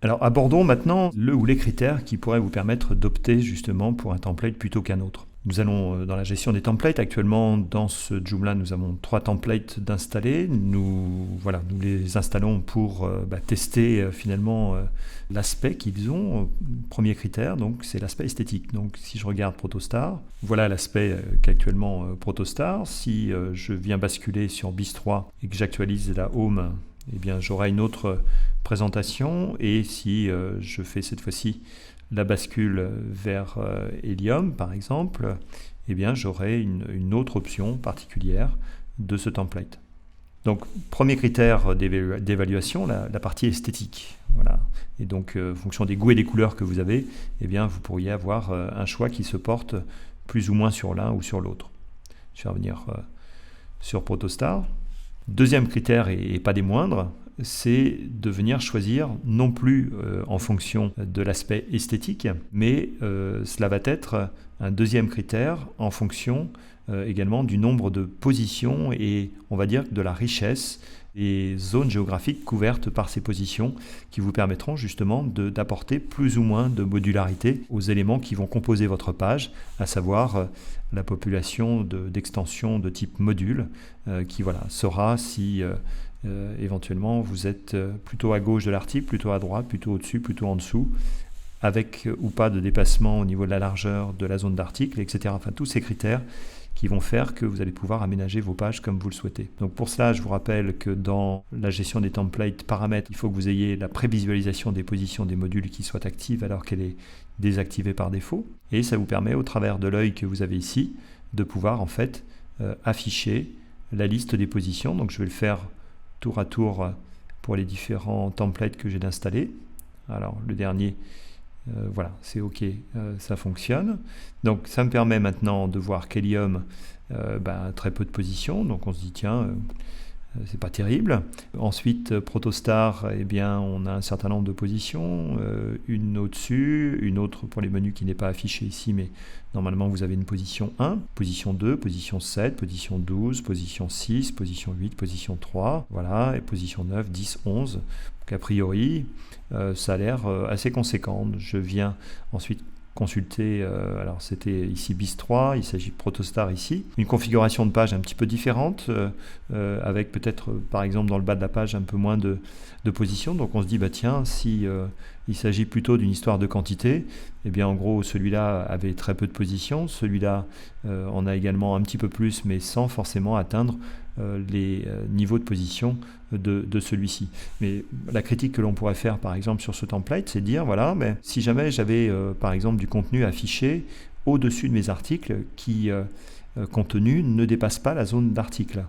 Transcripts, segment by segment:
Alors abordons maintenant le ou les critères qui pourraient vous permettre d'opter justement pour un template plutôt qu'un autre. Nous allons dans la gestion des templates. Actuellement, dans ce Joomla, nous avons 3 templates d'installer. Nous les installons pour tester finalement l'aspect qu'ils ont. Premier critère, donc c'est l'aspect esthétique. Donc si je regarde Protostar, voilà l'aspect qu'actuellement Protostar. Si je viens basculer sur BIS3 et que j'actualise la home, eh bien j'aurai une autre présentation. Et si je fais cette fois-ci la bascule vers Helium, par exemple, eh bien, j'aurai une autre option particulière de ce template. Donc, premier critère d'évaluation, la partie esthétique. Voilà. Et donc, en fonction des goûts et des couleurs que vous avez, eh bien, vous pourriez avoir un choix qui se porte plus ou moins sur l'un ou sur l'autre. Je vais revenir sur Protostar. Deuxième critère, et pas des moindres, c'est de venir choisir non plus en fonction de l'aspect esthétique, mais cela va être un deuxième critère en fonction également du nombre de positions et on va dire de la richesse et zones géographiques couvertes par ces positions qui vous permettront justement d'apporter plus ou moins de modularité aux éléments qui vont composer votre page, à savoir la population d'extensions de type module qui saura si éventuellement vous êtes plutôt à gauche de l'article, plutôt à droite, plutôt au-dessus, plutôt en dessous, avec ou pas de dépassement au niveau de la largeur de la zone d'article, etc. Enfin, tous ces critères qui vont faire que vous allez pouvoir aménager vos pages comme vous le souhaitez. Donc pour cela, je vous rappelle que dans la gestion des templates paramètres, il faut que vous ayez la prévisualisation des positions des modules qui soit active alors qu'elle est désactivée par défaut. Et ça vous permet, au travers de l'œil que vous avez ici, de pouvoir en fait afficher la liste des positions. Donc je vais le faire tour à tour pour les différents templates que j'ai d'installer. Alors le dernier, voilà, c'est OK, ça fonctionne. Donc ça me permet maintenant de voir qu'Helium, très peu de positions, donc on se dit tiens, c'est pas terrible. Ensuite, Protostar, eh bien, on a un certain nombre de positions, une au-dessus, une autre pour les menus qui n'est pas affichée ici, mais normalement vous avez une position 1, position 2, position 7, position 12, position 6, position 8, position 3, voilà, et position 9, 10, 11. Donc a priori, ça a l'air assez conséquent. Je viens ensuite consulter, alors c'était ici BIS3, il s'agit de Protostar ici, une configuration de page un petit peu différente, avec peut-être par exemple dans le bas de la page un peu moins de positions, donc on se dit tiens, si il s'agit plutôt d'une histoire de quantité, eh bien en gros celui-là avait très peu de positions, celui-là en a également un petit peu plus, mais sans forcément atteindre les niveaux de position de celui-ci. Mais la critique que l'on pourrait faire par exemple sur ce template, c'est de dire voilà, mais si jamais j'avais par exemple du contenu affiché au-dessus de mes articles qui contenu ne dépasse pas la zone d'article,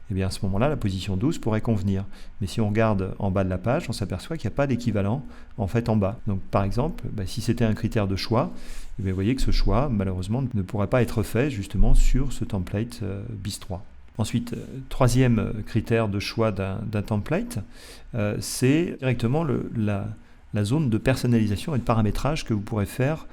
et bien à ce moment-là la position 12 pourrait convenir. Mais si on regarde en bas de la page, on s'aperçoit qu'il n'y a pas d'équivalent en fait en bas. Donc par exemple, si c'était un critère de choix, vous voyez que ce choix malheureusement ne pourrait pas être fait justement sur ce template BIS3. Ensuite, troisième critère de choix d'un template, c'est directement la zone de personnalisation et de paramétrage que vous pourrez faire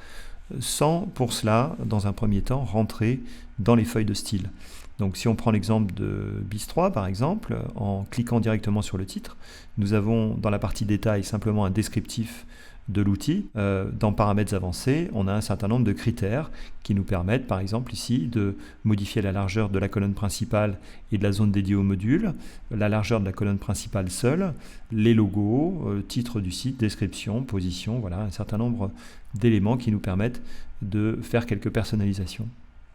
sans, pour cela, dans un premier temps, rentrer dans les feuilles de style. Donc si on prend l'exemple de BIS3 par exemple, en cliquant directement sur le titre, nous avons dans la partie détail simplement un descriptif de l'outil. Dans paramètres avancés, on a un certain nombre de critères qui nous permettent par exemple ici de modifier la largeur de la colonne principale et de la zone dédiée au module, la largeur de la colonne principale seule, les logos, titre du site, description, position, voilà un certain nombre d'éléments qui nous permettent de faire quelques personnalisations.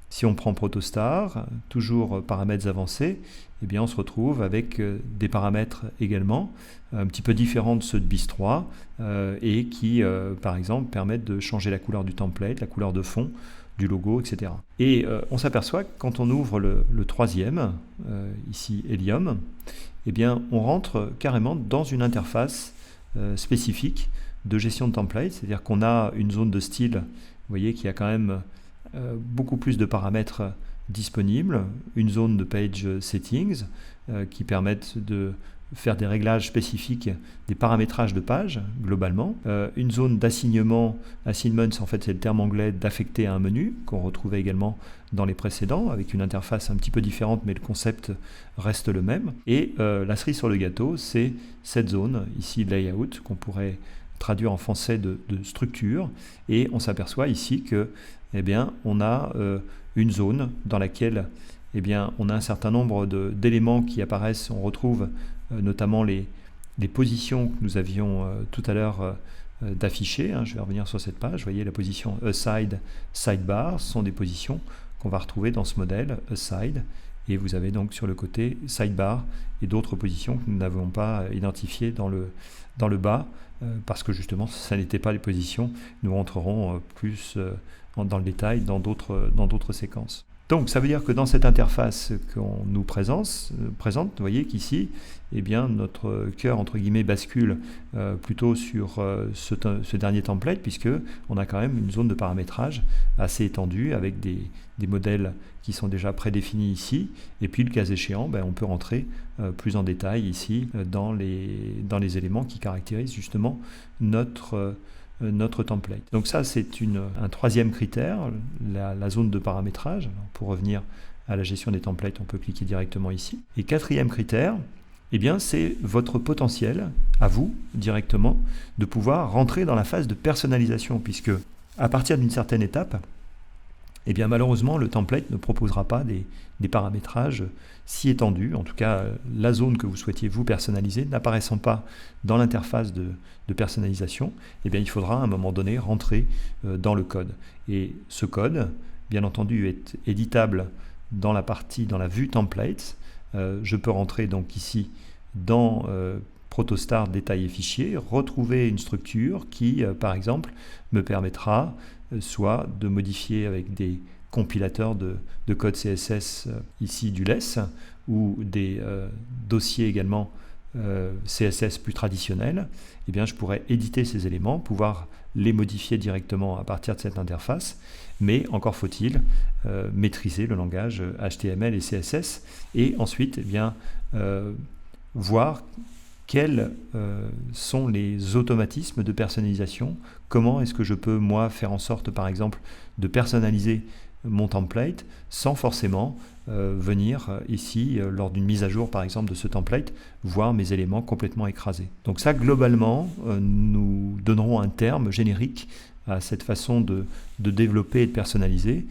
Si on prend Protostar, toujours paramètres avancés, eh bien on se retrouve avec des paramètres également un petit peu différents de ceux de BIS3 et qui, par exemple, permettent de changer la couleur du template, la couleur de fond, du logo, etc. Et on s'aperçoit que quand on ouvre le troisième, ici Helium, eh bien on rentre carrément dans une interface spécifique de gestion de template, c'est-à-dire qu'on a une zone de style, vous voyez qu'il y a quand même beaucoup plus de paramètres disponibles, une zone de page settings qui permettent de faire des réglages spécifiques, des paramétrages de page globalement, une zone d'assignement, assignments en fait c'est le terme anglais d'affecter à un menu qu'on retrouvait également dans les précédents avec une interface un petit peu différente mais le concept reste le même, et la cerise sur le gâteau c'est cette zone ici layout qu'on pourrait traduire en français de structure, et on s'aperçoit ici que, eh bien, on a une zone dans laquelle, eh bien, on a un certain nombre d'éléments qui apparaissent. On retrouve notamment les positions que nous avions tout à l'heure d'afficher. Je vais revenir sur cette page. Vous voyez la position aside, sidebar, ce sont des positions qu'on va retrouver dans ce modèle aside. Et vous avez donc sur le côté sidebar et d'autres positions que nous n'avons pas identifiées dans le bas, parce que justement, ça n'était pas les positions. Nous rentrerons plus dans le détail dans d'autres séquences. Donc ça veut dire que dans cette interface qu'on nous présente, vous voyez qu'ici, eh bien, notre cœur entre guillemets bascule plutôt sur ce dernier template, puisque on a quand même une zone de paramétrage assez étendue avec des modèles qui sont déjà prédéfinis ici, et puis le cas échéant, on peut rentrer plus en détail ici dans les éléments qui caractérisent justement notre template. Donc ça, c'est un troisième critère, la zone de paramétrage. Alors, pour revenir à la gestion des templates, on peut cliquer directement ici. Et quatrième critère, eh bien, c'est votre potentiel, à vous, directement, de pouvoir rentrer dans la phase de personnalisation, puisque à partir d'une certaine étape, eh bien, malheureusement, le template ne proposera pas des paramétrages si étendus. En tout cas, la zone que vous souhaitiez vous personnaliser n'apparaissant pas dans l'interface de personnalisation, eh bien, il faudra à un moment donné rentrer dans le code. Et ce code, bien entendu, est éditable dans la vue templates. Je peux rentrer donc ici dans Protostar détail et fichiers, retrouver une structure qui, par exemple, me permettra soit de modifier avec des compilateurs de code CSS ici du LESS, ou des dossiers également CSS plus traditionnels. Eh bien, je pourrais éditer ces éléments, pouvoir les modifier directement à partir de cette interface, mais encore faut-il maîtriser le langage HTML et CSS, et ensuite, eh bien, voir quels sont les automatismes de personnalisation, comment est-ce que je peux, moi, faire en sorte, par exemple, de personnaliser mon template sans forcément venir ici, lors d'une mise à jour, par exemple, de ce template, voir mes éléments complètement écrasés. Donc ça, globalement, nous donnerons un terme générique à cette façon de développer et de personnaliser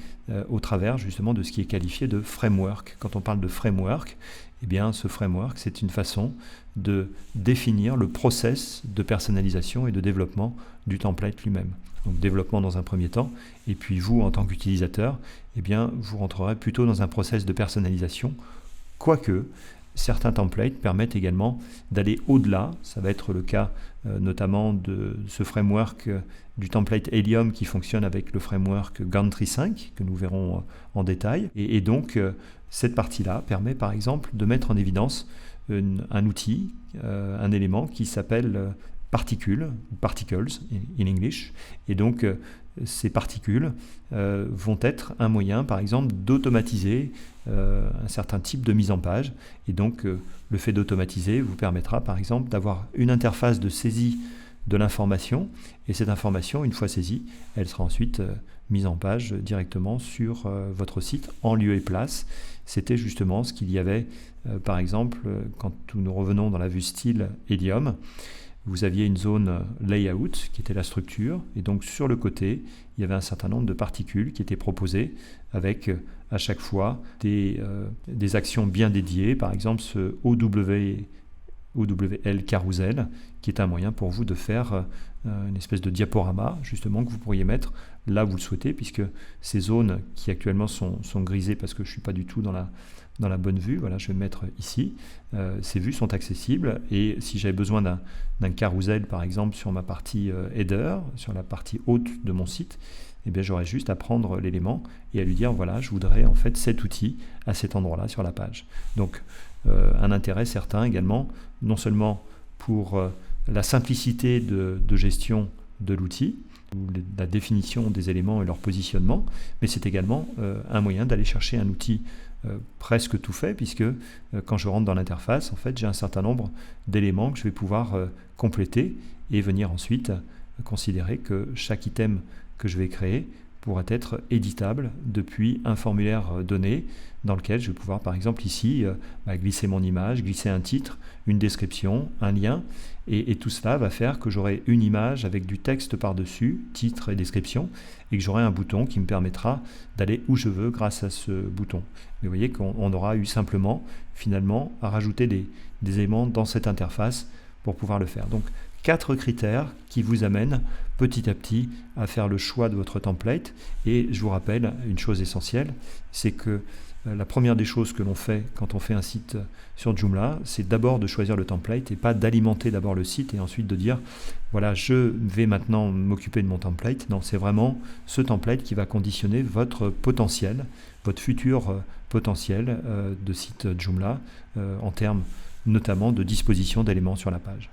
au travers, justement, de ce qui est qualifié de framework. Quand on parle de framework, eh bien, ce framework, c'est une façon de définir le process de personnalisation et de développement du template lui-même. Donc développement dans un premier temps, et puis vous, en tant qu'utilisateur, eh bien, vous rentrerez plutôt dans un process de personnalisation, quoique certains templates permettent également d'aller au-delà. Ça va être le cas notamment de ce framework du template Helium qui fonctionne avec le framework Gantry 5, que nous verrons en détail. Et donc, cette partie-là permet par exemple de mettre en évidence un outil, un élément qui s'appelle particles in English. Et donc, ces particules vont être un moyen, par exemple, d'automatiser un certain type de mise en page. Et donc, le fait d'automatiser vous permettra, par exemple, d'avoir une interface de saisie de l'information. Et cette information, une fois saisie, elle sera ensuite mise en page directement sur votre site en lieu et place. C'était justement ce qu'il y avait, par exemple, quand nous revenons dans la vue style Helium. Vous aviez une zone layout qui était la structure, et donc sur le côté, il y avait un certain nombre de particules qui étaient proposées avec à chaque fois des actions bien dédiées, par exemple ce OWL carousel, qui est un moyen pour vous de faire une espèce de diaporama, justement, que vous pourriez mettre là où vous le souhaitez, puisque ces zones qui actuellement sont grisées parce que je ne suis pas du tout dans la bonne vue, voilà, je vais me mettre ici, ces vues sont accessibles, et si j'avais besoin d'un carrousel, par exemple, sur ma partie header, sur la partie haute de mon site, eh bien, j'aurais juste à prendre l'élément et à lui dire, voilà, je voudrais en fait cet outil à cet endroit-là sur la page. Donc, un intérêt certain également, non seulement pour la simplicité de gestion de l'outil, ou la définition des éléments et leur positionnement, mais c'est également un moyen d'aller chercher un outil presque tout fait, puisque quand je rentre dans l'interface, en fait, j'ai un certain nombre d'éléments que je vais pouvoir compléter et venir ensuite considérer que chaque item que je vais créer pourra être éditable depuis un formulaire donné dans lequel je vais pouvoir, par exemple ici, glisser mon image, glisser un titre, une description, un lien, Et tout cela va faire que j'aurai une image avec du texte par-dessus, titre et description, et que j'aurai un bouton qui me permettra d'aller où je veux grâce à ce bouton. Mais vous voyez qu'on aura eu simplement, finalement, à rajouter des éléments dans cette interface pour pouvoir le faire. Donc, 4 critères qui vous amènent petit à petit à faire le choix de votre template. Et je vous rappelle une chose essentielle, c'est que la première des choses que l'on fait quand on fait un site sur Joomla, c'est d'abord de choisir le template et pas d'alimenter d'abord le site et ensuite de dire voilà, je vais maintenant m'occuper de mon template. Non, c'est vraiment ce template qui va conditionner votre potentiel, votre futur potentiel de site Joomla en termes notamment de disposition d'éléments sur la page.